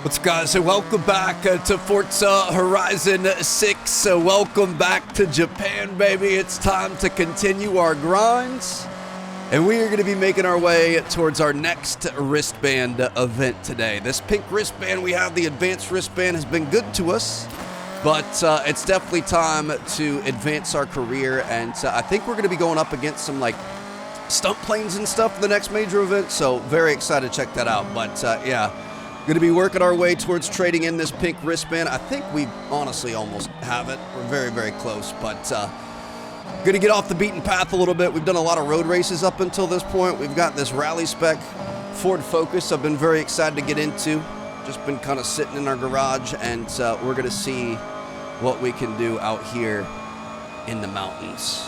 What's up, guys? Welcome back to Forza Horizon 6. Welcome back to Japan, baby. It's time to continue our grinds. And we are going to be making our way towards our next wristband event today. This pink wristband we have, the advanced wristband, has been good to us. But it's definitely time to advance our career. And I think we're going to be going up against some, like, stunt planes and stuff for the next major event. So very excited to check that out. But, yeah. Going to be working our way towards trading in this pink wristband. I think we honestly almost have it. We're very, very close, but going to get off the beaten path a little bit. We've done a lot of road races up until this point. We've got this rally spec Ford Focus I've been very excited to get into. Just been kind of sitting in our garage, and we're going to see what we can do out here in the mountains.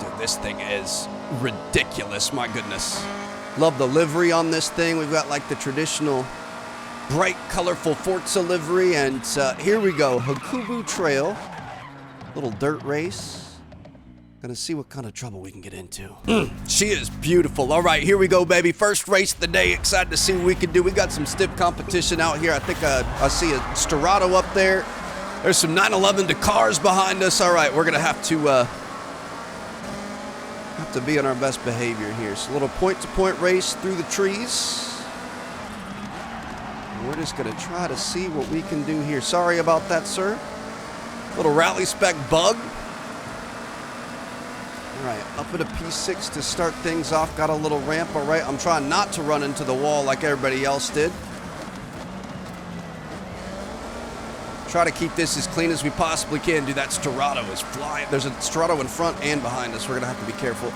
Dude, this thing is ridiculous, my goodness. Love the livery on this thing. We've got like the traditional bright, colorful Forza livery. And here we go. Hokubu Trail. Little dirt race. Gonna see what kind of trouble we can get into. She is beautiful. All right, here we go, baby. First race of the day. Excited to see what we can do. We got some stiff competition out here. I think I see a Storado up there. There's some 911 Dakars behind us. All right, we're gonna have to be on our best behavior here. So a little point-to-point race through the trees. And we're just going to try to see what we can do here. Sorry about that, sir. Little rally spec bug. All right, up at a P6 to start things off. Got a little ramp. All right, I'm trying not to run into the wall like everybody else did. Try to keep this as clean as we possibly can. Dude, that Storado is flying. There's a Storado in front and behind us. We're going to have to be careful.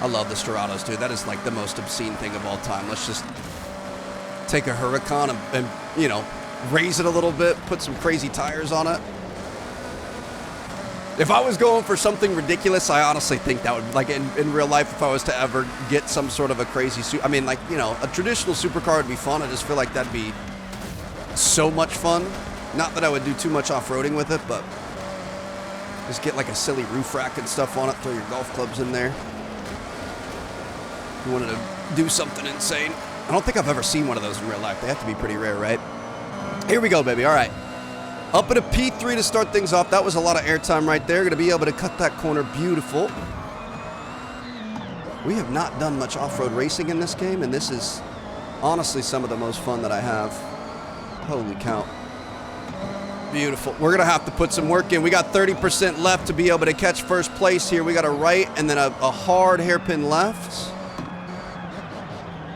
I love the Storados, dude. That is like the most obscene thing of all time. Let's just take a Huracan and you know, raise it a little bit, put some crazy tires on it. If I was going for something ridiculous, I honestly think that would, like in real life, if I was to ever get some sort of a crazy I mean, like, you know, a traditional supercar would be fun. I just feel like that'd be so much fun. Not that I would do too much off-roading with it, but just get like a silly roof rack and stuff on it, throw your golf clubs in there. If you wanted to do something insane. I don't think I've ever seen one of those in real life. They have to be pretty rare, right? Here we go, baby. All right. Up at a P3 to start things off. That was a lot of airtime right there. Going to be able to cut that corner. Beautiful. We have not done much off-road racing in this game, and this is honestly some of the most fun that I have. Holy cow. Beautiful. We're going to have to put some work in. We got 30% left to be able to catch first place here. We got a right and then a hard hairpin left.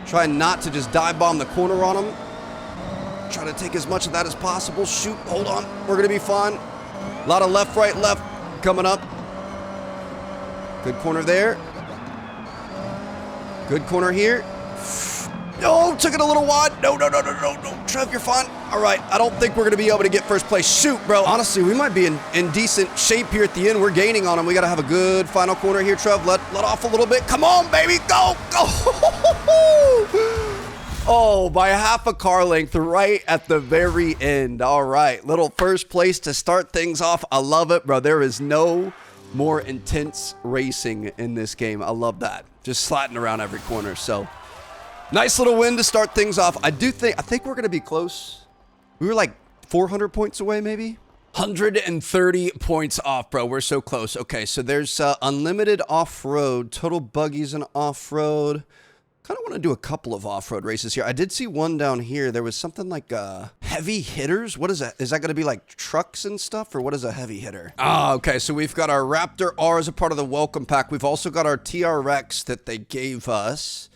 Try not to just dive bomb the corner on them. Try to take as much of that as possible. Shoot. Hold on. We're going to be fine. A lot of left, right, left coming up. Good corner there. Good corner here. No, took it a little wide. No. Trev, you're fine. All right, I don't think we're going to be able to get first place. Shoot, bro. Honestly, we might be in decent shape here at the end. We're gaining on them. We got to have a good final corner here, Trev. Let off a little bit. Come on, baby. Go. Oh, by half a car length right at the very end. All right, little first place to start things off. I love it, bro. There is no more intense racing in this game. I love that. Just sliding around every corner, so... Nice little win to start things off. I think we're going to be close. We were like 400 points away, maybe? 130 points off, bro. We're so close. Okay, so there's unlimited off-road, total buggies and off-road. Kind of want to do a couple of off-road races here. I did see one down here. There was something like heavy hitters. What is that? Is that going to be like trucks and stuff, or what is a heavy hitter? Ah, okay, so we've got our Raptor R as a part of the welcome pack. We've also got our TRX that they gave us.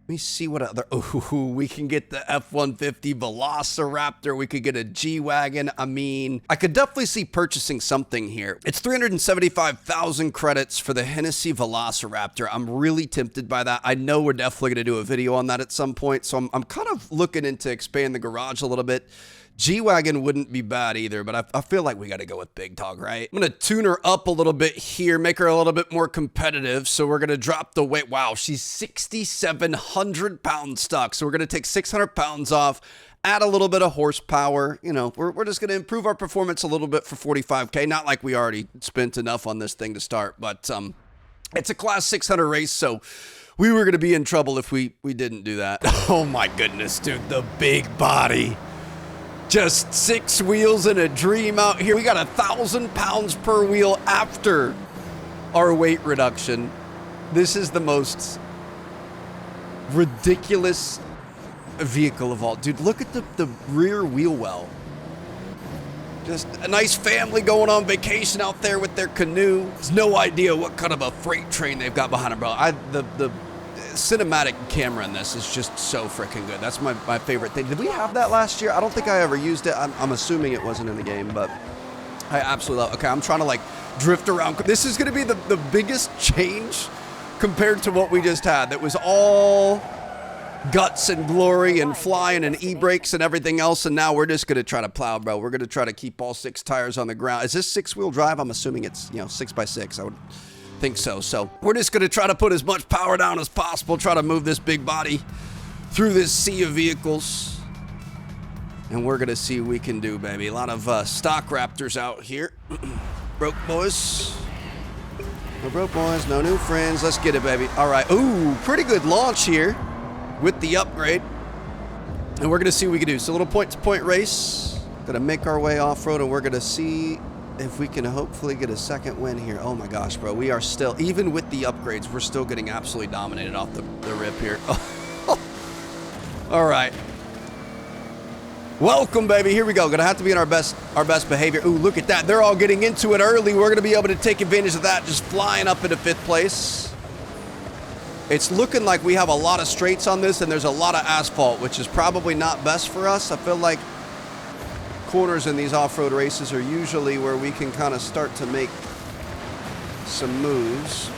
Let me see what other... Ooh, we can get the F-150 VelociRaptor. We could get a G-Wagon. I mean, I could definitely see purchasing something here. It's 375,000 credits for the Hennessy VelociRaptor. I'm really tempted by that. I know we're definitely going to do a video on that at some point, so I'm kind of looking into expand the garage a little bit. G-Wagon wouldn't be bad either, but I feel like we got to go with Big Dog, right? I'm going to tune her up a little bit here, make her a little bit more competitive. So we're going to drop the weight. Wow, she's 6,700 pounds stuck. So we're going to take 600 pounds off, add a little bit of horsepower. You know, we're just going to improve our performance a little bit for 45K. Not like we already spent enough on this thing to start, but it's a class 600 race, so We were going to be in trouble if we didn't do that. Oh my goodness, dude, the big body. Just 6 wheels and a dream out here. We got 1,000 pounds per wheel after our weight reduction. This is the most ridiculous vehicle of all. Dude, look at the rear wheel well. Just a nice family going on vacation out there with their canoe. There's no idea what kind of a freight train they've got behind them, bro. The cinematic camera in this is just so freaking good. That's my favorite thing. Did we have that last year? I don't think I ever used it. I'm assuming it wasn't in the game, but I absolutely love it. Okay, I'm trying to like drift around. This is going to be the biggest change compared to what we just had. That was all guts and glory and flying and e-brakes and everything else, and now we're just going to try to plow, bro. We're going to try to keep all 6 tires on the ground. Is this 6-wheel drive? I'm assuming it's, 6x6. I would think so. So we're just going to try to put as much power down as possible, try to move this big body through this sea of vehicles, and we're going to see what we can do, baby. A lot of stock Raptors out here. Broke boys. No broke boys, no new friends. Let's get it, baby. All right. Ooh, pretty good launch here with the upgrade, and we're gonna see what we can do. So a little point-to-point race. Gonna make our way off-road, and we're gonna see if we can hopefully get a second win here. Oh my gosh, bro, we are still, even with the upgrades, we're still getting absolutely dominated off the rip here. All right, welcome, baby. Here we go. Gonna have to be in our best behavior. Ooh, look at that. They're all getting into it early. We're gonna be able to take advantage of that, just flying up into 5th place. It's looking like we have a lot of straights on this, and there's a lot of asphalt, which is probably not best for us. I feel like corners in these off-road races are usually where we can kind of start to make some moves.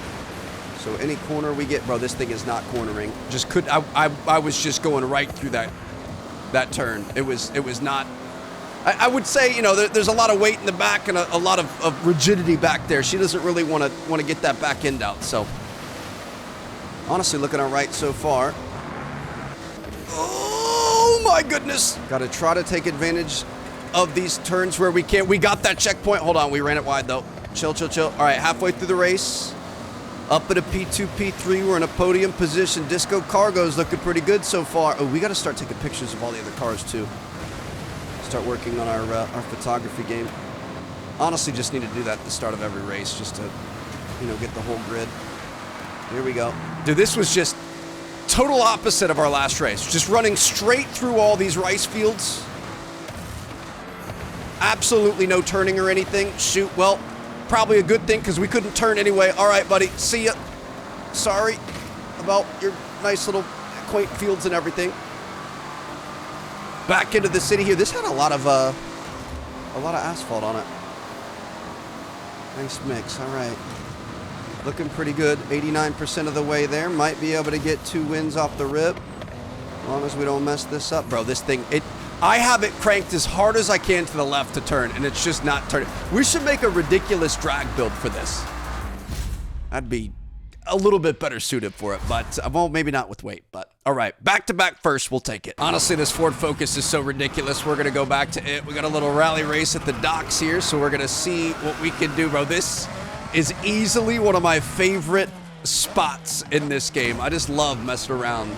So any corner we get, bro, this thing is not cornering. Just could I was just going right through that turn. It was not. I would say, there's a lot of weight in the back and a lot of rigidity back there. She doesn't really want to get that back end out. So honestly, looking all right so far. Oh my goodness. Got to try to take advantage of these turns where we can. We got that checkpoint. Hold on, we ran it wide though. Chill. All right, halfway through the race. Up at a P2, P3, we're in a podium position. Disco Cargo's looking pretty good so far. Oh, we got to start taking pictures of all the other cars too. Start working on our photography game. Honestly, just need to do that at the start of every race, just to, get the whole grid. Here we go. Dude, this was just total opposite of our last race. Just running straight through all these rice fields. Absolutely no turning or anything. Shoot, well, probably a good thing because we couldn't turn anyway. All right, buddy, see ya. Sorry about your nice little quaint fields and everything. Back into the city here. This had a lot of asphalt on it. Nice mix, all right. Looking pretty good, 89% of the way there. Might be able to get 2 wins off the rip, as long as we don't mess this up. Bro, this thing, I have it cranked as hard as I can to the left to turn, and it's just not turning. We should make a ridiculous drag build for this. I'd be a little bit better suited for it, but, well, maybe not with weight, but all right. Back-to-back first, we'll take it. Honestly, this Ford Focus is so ridiculous. We're going to go back to it. We got a little rally race at the docks here, so we're going to see what we can do, bro. This is easily one of my favorite spots in this game. I just love messing around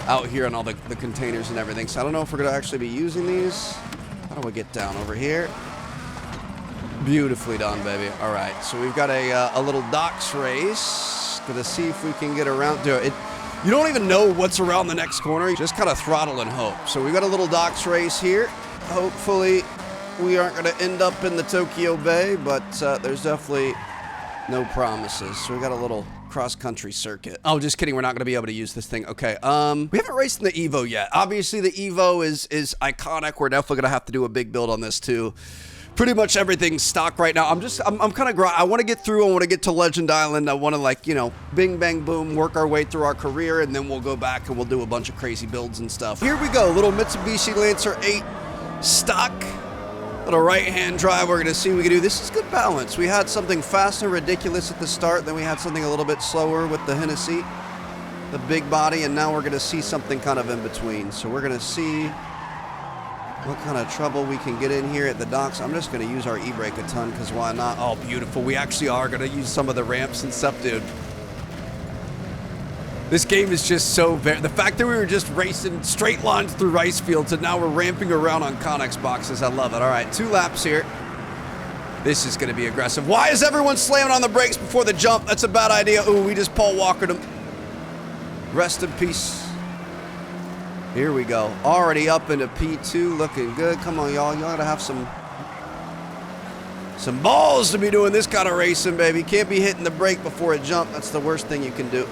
out here on all the containers and everything. So I don't know if we're going to actually be using these. How do we get down over here? Beautifully done, baby. All right, so we've got a little docks race. Gonna see if we can get around to it. You don't even know what's around the next corner. You just kind of throttle and hope. So we've got a little docks race here. Hopefully we aren't going to end up in the Tokyo Bay, but there's definitely no promises. So we got a little cross-country circuit. Oh, just kidding. We're not going to be able to use this thing. Okay. We haven't raced in the Evo yet. Obviously, the Evo is iconic. We're definitely going to have to do a big build on this too. Pretty much everything's stock right now. I'm kind of I want to get through. I want to get to Legend Island. I want to bing, bang, boom, work our way through our career, and then we'll go back and we'll do a bunch of crazy builds and stuff. Here we go. Little Mitsubishi Lancer 8 stock. Little right-hand drive. We're going to see what we can do. This is good balance. We had something fast and ridiculous at the start. Then we had something a little bit slower with the Hennessy, the big body, and now we're going to see something kind of in between. So we're going to see what kind of trouble we can get in here at the docks. I'm just going to use our e-brake a ton, because why not? Oh, beautiful. We actually are going to use some of the ramps and stuff, dude. This game is just so very... The fact that we were just racing straight lines through rice fields and now we're ramping around on Connex boxes, I love it. All right, 2 laps here. This is going to be aggressive. Why is everyone slamming on the brakes before the jump? That's a bad idea. Ooh, we just Paul Walkered him. Rest in peace. Here we go. Already up into P2, looking good. Come on, y'all. Y'all gotta have some balls to be doing this kind of racing, baby. Can't be hitting the brake before it jump. That's the worst thing you can do.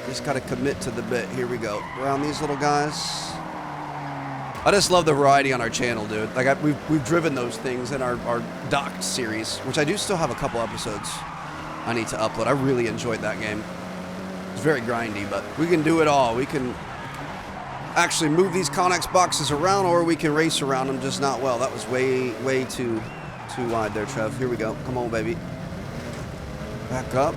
Just gotta commit to the bit. Here we go. Around these little guys. I just love the variety on our channel, dude. Like, we've driven those things in our docked series, which I do still have a couple episodes I need to upload. I really enjoyed that game. It's very grindy, but we can do it all. We can actually move these Connex boxes around, or we can race around them, just not well. That was way too wide there, Trev. Here we go. Come on, baby. Back up.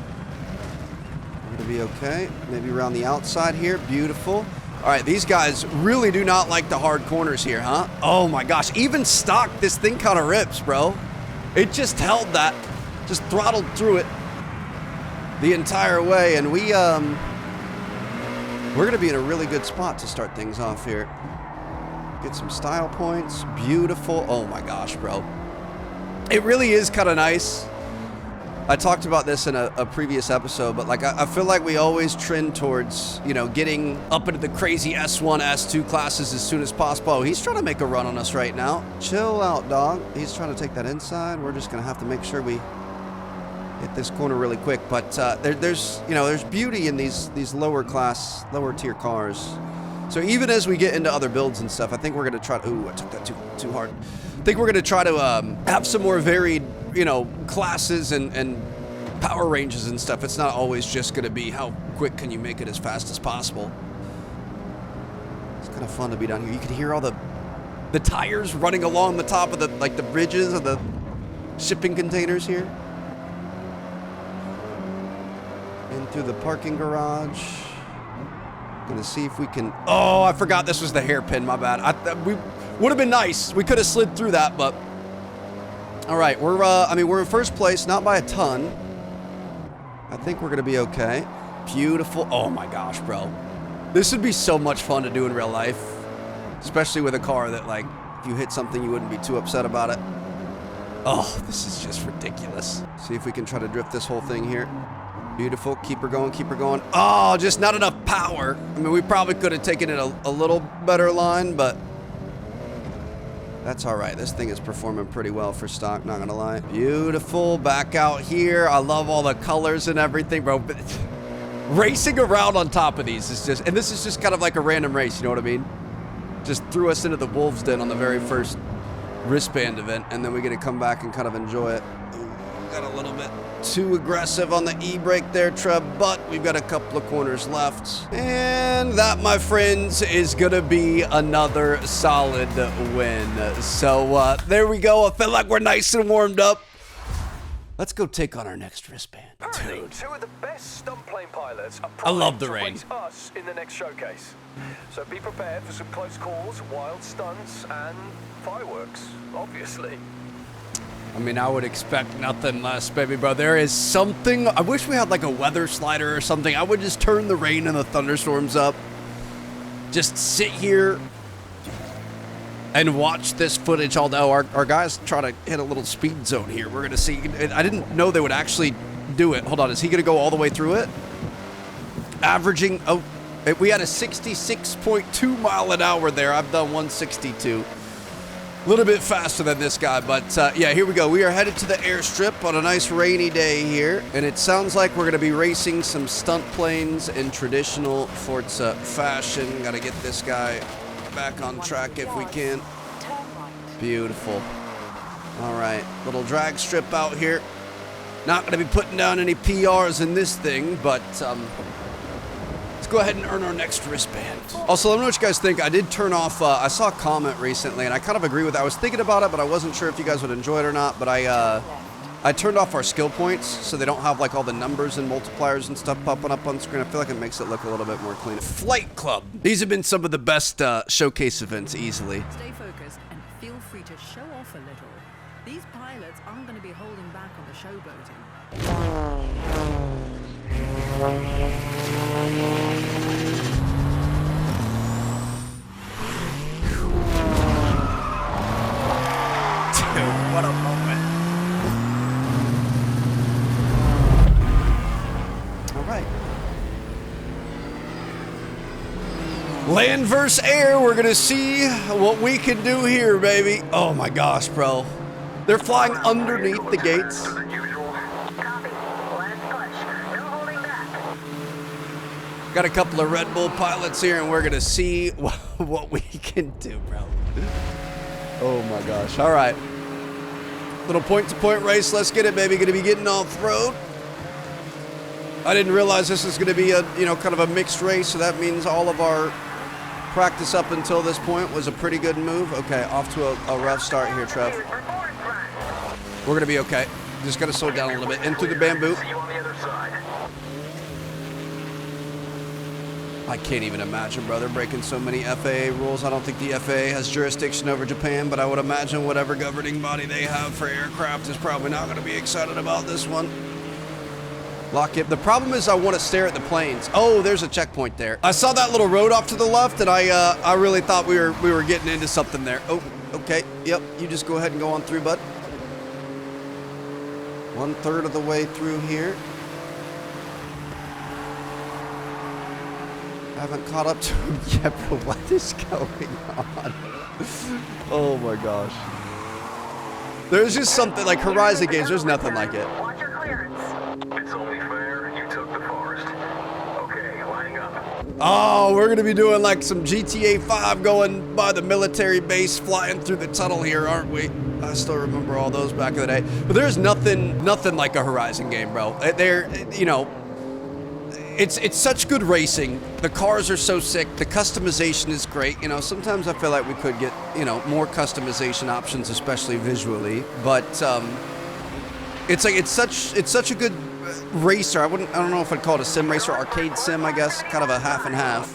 We're gonna be okay. Maybe around the outside here. Beautiful. All right, these guys really do not like the hard corners here, huh? Oh my gosh, even stock, this thing kind of rips, bro. It just held that, just throttled through it the entire way, and we're gonna be in a really good spot to start things off here. Get some style points. Beautiful. Oh my gosh, bro. It really is kind of nice. I talked about this in a previous episode, but like I feel like we always trend towards, you know, getting up into the crazy S1, S2 classes as soon as possible. Oh, he's trying to make a run on us right now. Chill out, dog. He's trying to take that inside. We're just gonna have to make sure we hit this corner really quick. But there's beauty in these lower tier cars. So even as we get into other builds and stuff, I think we're gonna try to. Ooh, I took that too hard. I think we're gonna try to have some more varied, you know, classes and power ranges and stuff. It's not always just gonna be how quick can you make it as fast as possible. It's kind of fun to be down here. You can hear all the tires running along the top of the bridges of the shipping containers here. In through the parking garage. Gonna see if we can. Oh, I forgot this was the hairpin. My bad. We would have been nice. We could have slid through that, but. All right, we're in first place, not by a ton. I think we're gonna be okay. Beautiful. Oh my gosh, bro. This would be so much fun to do in real life, especially with a car that, like, if you hit something, you wouldn't be too upset about it. Oh, this is just ridiculous. See if we can try to drift this whole thing here. Beautiful. Keep her going. Keep her going. Oh, just not enough power. I mean, we probably could have taken it a little better line, but that's all right. This thing is performing pretty well for stock, not gonna lie. Beautiful. Back out here. I love all the colors and everything, bro. But racing around on top of these is just, and this is just kind of like a random race, you know what I mean? Just threw us into the Wolves Den on the very first Wristband event, and then we get to come back and kind of enjoy it. Ooh, got a little bit too aggressive on the e-brake there, Trev, but we've got a couple of corners left. And that, my friends, is gonna be another solid win. So there we go. I feel like we're nice and warmed up. Let's go take on our next Wristband. Dude. Two of the best stunt plane pilots are I love the rain. race us in the next showcase. So be prepared for some close calls, wild stunts, and fireworks, obviously. I mean, I would expect nothing less, baby, bro. There is something. I wish we had like a weather slider or something. I would just turn the rain and the thunderstorms up. Just sit here and watch this footage. Although our guys try to hit a little speed zone here. We're going to see. I didn't know they would actually do it. Hold on. Is he going to go all the way through it? Averaging. Oh, we had a 66.2 mile an hour there. I've done 162. A little bit faster than this guy, but yeah, here we go. We are headed to the airstrip on a nice rainy day here, and it sounds like we're going to be racing some stunt planes in traditional Forza fashion. Got to get this guy back on track if we can. Beautiful. All right, little drag strip out here. Not going to be putting down any PRs in this thing, but let's go ahead and earn our next Wristband. Also, let me know what you guys think. I did turn off, I saw a comment recently, and I kind of agree with that. I was thinking about it, but I wasn't sure if you guys would enjoy it or not, but I turned off our skill points so they don't have like all the numbers and multipliers and stuff popping up on screen. I feel like it makes it look a little bit more clean. Flight Club. These have been some of the best showcase events easily. Stay focused and feel free to show off a little. These pilots aren't going to be holding back on the showboating. What a moment. All right. Land versus air. We're going to see what we can do here, baby. Oh my gosh, bro. They're flying underneath the gates. Got a couple of Red Bull pilots here, and we're going to see what we can do, bro. Oh my gosh. All right. Little point-to-point race. Let's get it, baby. Going to be getting off-road. I didn't realize this is going to be a, kind of a mixed race, so that means all of our practice up until this point was a pretty good move. Okay, off to a rough start here, Trev. We're going to be okay. Just got to slow down a little bit. In through the bamboo. I can't even imagine, bro. They're breaking so many FAA rules. I don't think the FAA has jurisdiction over Japan, but I would imagine whatever governing body they have for aircraft is probably not going to be excited about this one. Lock it. The problem is I want to stare at the planes. Oh, there's a checkpoint there. I saw that little road off to the left, and I really thought we were getting into something there. Oh, okay. Yep. You just go ahead and go on through, bud. 1/3 of the way through here. I haven't caught up to him yet, but what is going on? Oh my gosh. There's just something like Horizon games, there's nothing like it. Watch your clearance. It's only fair you took the forest. Okay, lining up. Oh, we're gonna be doing like some GTA 5 going by the military base, flying through the tunnel here, aren't we? I still remember all those back in the day. But there's nothing like a Horizon game, bro. It's such good racing. The cars are so sick. The customization is great. Sometimes I feel like we could get, more customization options, especially visually. But it's such a good racer. I don't know if I'd call it a sim racer, arcade sim, I guess, kind of a half and half.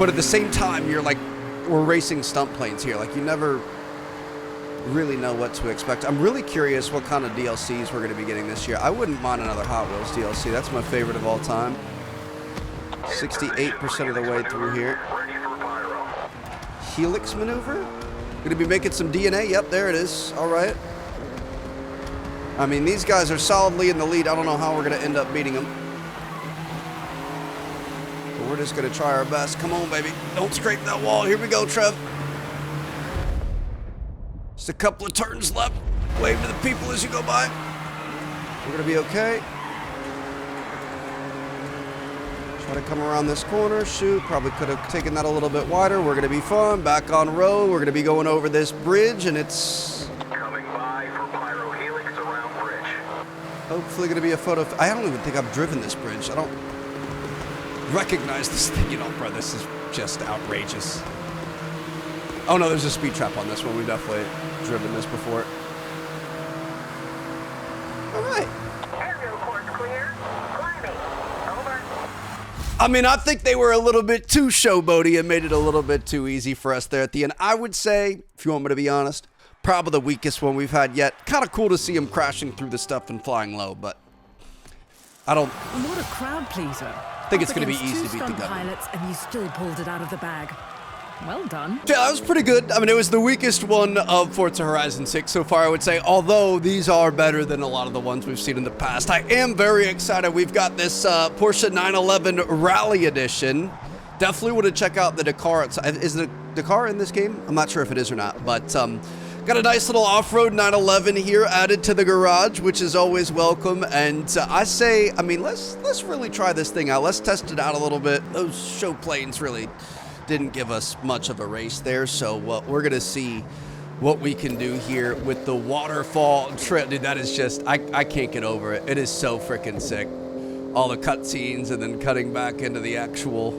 But at the same time, we're racing stunt planes here. Like, you never really know what to expect. I'm really curious what kind of DLCs we're going to be getting this year. I wouldn't mind another Hot Wheels DLC. That's my favorite of all time. 68% of the way through here. Helix maneuver? Going to be making some DNA. Yep, there it is. All right. I mean, these guys are solidly in the lead. I don't know how we're going to end up beating them. But we're just going to try our best. Come on, baby. Don't scrape that wall. Here we go, Trev. Just a couple of turns left. Wave to the people as you go by. We're going to be okay. Try to come around this corner. Shoot, probably could have taken that a little bit wider. We're going to be fun. Back on road. We're going to be going over this bridge, and it's Coming by for Pyro Helix around bridge. hopefully going to be a photo. I don't even think I've driven this bridge. I don't recognize this thing. Bro, this is just outrageous. Oh no, there's a speed trap on this one. We've definitely driven this before. All right. Aerial course clear. Climbing. Over. I mean, I think they were a little bit too showboaty and made it a little bit too easy for us there at the end. I would say, if you want me to be honest, probably the weakest one we've had yet. Kind of cool to see them crashing through the stuff and flying low, but I don't What a crowd pleaser. think it's going to be easy to beat the Stunt gun. pilots, and you still pulled it out of the bag. Well done. Yeah, that was pretty good. I mean, it was the weakest one of Forza Horizon 6 so far, I would say, although these are better than a lot of the ones we've seen in the past. I am very excited. We've got this Porsche 911 Rally Edition. Definitely want to check out the Dakar. Is the Dakar in this game? I'm not sure if it is or not, but got a nice little off-road 911 here added to the garage, which is always welcome. And I say, I mean, let's really try this thing out. Let's test it out a little bit. Those show planes really didn't give us much of a race there, so we're gonna see what we can do here with the waterfall trip. Dude, that is just, I can't get over it. It is so freaking sick. All the cutscenes and then cutting back into the actual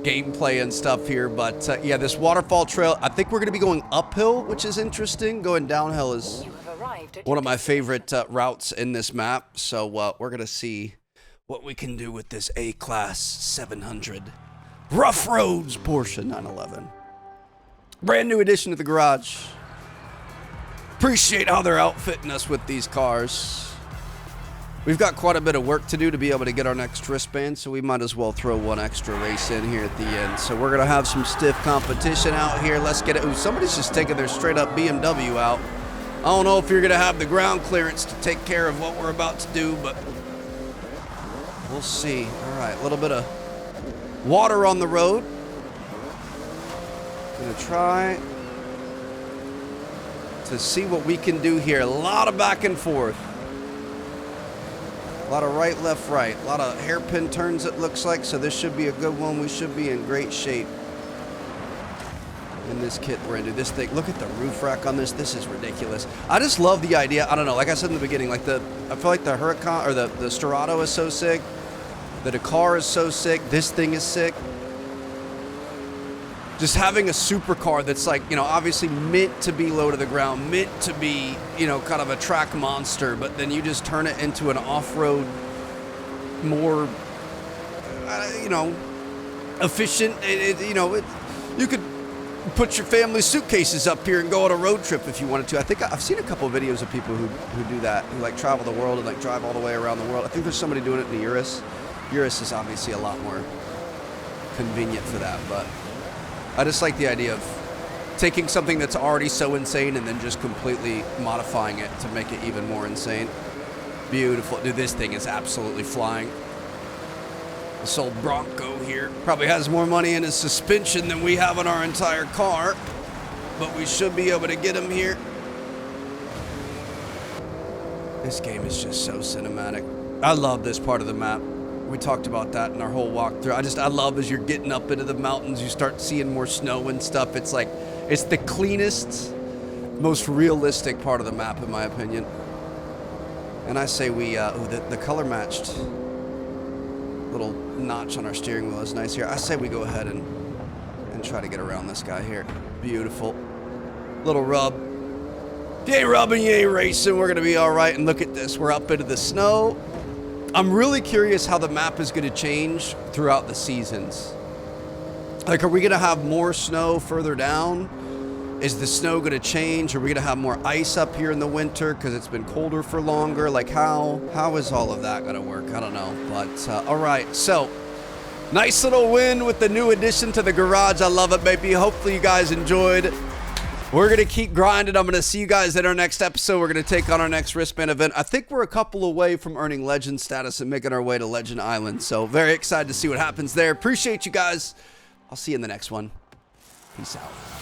gameplay and stuff here. But yeah, this waterfall trail, I think we're gonna be going uphill, which is interesting. Going downhill is one of my favorite routes in this map. So we're gonna see what we can do with this A-Class 700. Rough Roads Porsche 911. Brand new addition to the garage. Appreciate how they're outfitting us with these cars. We've got quite a bit of work to do to be able to get our next wristband, so we might as well throw one extra race in here at the end. So we're going to have some stiff competition out here. Let's get it. Ooh, somebody's just taking their straight up BMW out. I don't know if you're going to have the ground clearance to take care of what we're about to do, but we'll see. All right, a little bit of water on the road. Going to try to see what we can do here. A lot of back and forth. A lot of right, left, right. A lot of hairpin turns, it looks like, so this should be a good one. We should be in great shape in this kit we're into. This thing, look at the roof rack on this. This is ridiculous. I just love the idea. I don't know, like I said in the beginning, like I feel like the Huracan, or the Storado is so sick. The Dakar is so sick. This thing is sick. Just having a supercar that's like, you know, obviously meant to be low to the ground, meant to be, you know, kind of a track monster, but then you just turn it into an off-road, more, you know, efficient. You could put your family suitcases up here and go on a road trip if you wanted to. I think I've seen a couple of videos of people who do that, who like travel the world and like drive all the way around the world. I think there's somebody doing it in the Urus. Urus is obviously a lot more convenient for that, but I just like the idea of taking something that's already so insane and then just completely modifying it to make it even more insane. Beautiful. Dude, this thing is absolutely flying. This old Bronco here probably has more money in his suspension than we have in our entire car, but we should be able to get him here. This game is just so cinematic. I love this part of the map. We talked about that in our whole walkthrough. I love as you're getting up into the mountains, you start seeing more snow and stuff. It's like, it's the cleanest, most realistic part of the map, in my opinion. And I say we, the color matched little notch on our steering wheel is nice here. I say we go ahead and try to get around this guy here. Beautiful. Little rub. You ain't rubbing, you ain't racing. We're going to be all right. And look at this. We're up into the snow. I'm really curious how the map is going to change throughout the seasons. Like, are we going to have more snow further down? Is the snow going to change? Are we going to have more ice up here in the winter because it's been colder for longer? Like, how is all of that going to work? I don't know. But, all right. So, nice little win with the new addition to the garage. I love it, baby. Hopefully you guys enjoyed. We're going to keep grinding. I'm going to see you guys in our next episode. We're going to take on our next wristband event. I think we're a couple away from earning legend status and making our way to Legend Island. So very excited to see what happens there. Appreciate you guys. I'll see you in the next one. Peace out.